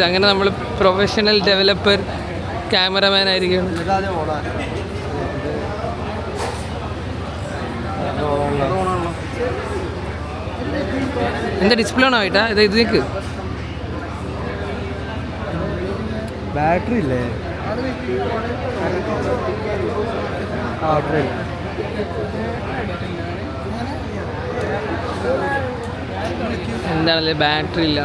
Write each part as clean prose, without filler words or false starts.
അങ്ങനെ നമ്മൾ professional developer cameraman ആയിരിക്കും. എന്താ ഡിസ്പ്ലേ ആണോ ആയിട്ടാ? ഇത് നിൽക്ക് ബാറ്ററി ഇല്ലേ? എന്താണല്ലേ ബാറ്ററി ഇല്ല.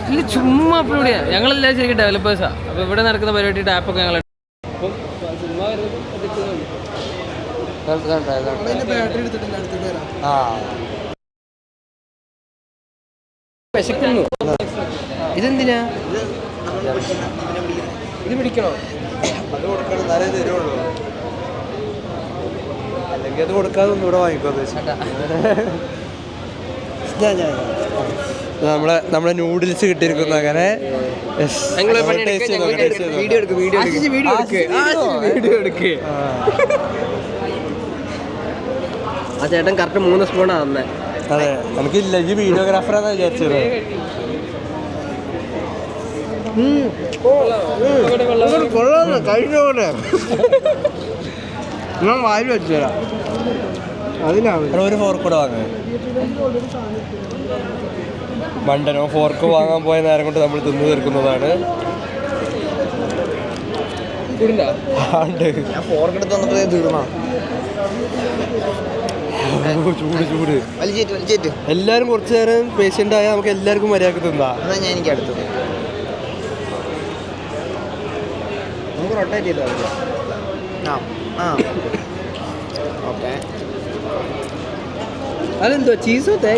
ഇല്ല ചുമ്മാ അപ്ലോഡ് ചെയ്യാം. ഞങ്ങളെല്ലാം ശരിക്കും ഡെവലപ്പേഴ്സാണ്. അപ്പോൾ ഇവിടെ നടക്കുന്ന പരിപാടിയുടെ ആപ്പൊക്കെ ഞങ്ങൾ അപ്പം ചുമ്മാ വിശക്കുന്നു. ഇതെന്തിനാ ഇത് പിടിക്കണോ? അത് കൊടുക്കണം, എന്നാലേ തരുള്ളൂ. അല്ലെങ്കിൽ അത് കൊടുക്കാതെ ഒന്നുകൂടെ വാങ്ങിക്കോന്ന് നമ്മളെ നൂഡിൽസ് കിട്ടിയിരിക്കുന്നു. അങ്ങനെ ആ ചേട്ടൻ കറക്റ്റ് 3 സ്പൂണാണ് തന്നെ. അതെ, നമുക്കില്ല, ഈ വീഡിയോഗ്രാഫറാന്ന് വിചാരിച്ചത്. കഴിഞ്ഞോടെ ഞാൻ വായിൽ വെച്ചു തരാം. അതിനാണ് ഒരു ഫോർക്ക് കൂടെ വാങ്ങ. മണ്ടനോ ഫോർക്ക് വാങ്ങാൻ പോയ നേരം കൊണ്ട് നമ്മൾ തിന്നു തീർക്കുന്നതാണ്. ചൂട് ചൂട് എല്ലാരും കുറച്ചു നേരം പേഷ്യന്റ് ആയാൽ നമുക്ക് എല്ലാവർക്കും മര്യാദക്ക് തിന്നാ. എനിക്ക് അടുത്തത് നമുക്ക് റൊട്ടേറ്റ് ചെയ്തോ. ഓക്കെ, അതെന്തോ ചീസോ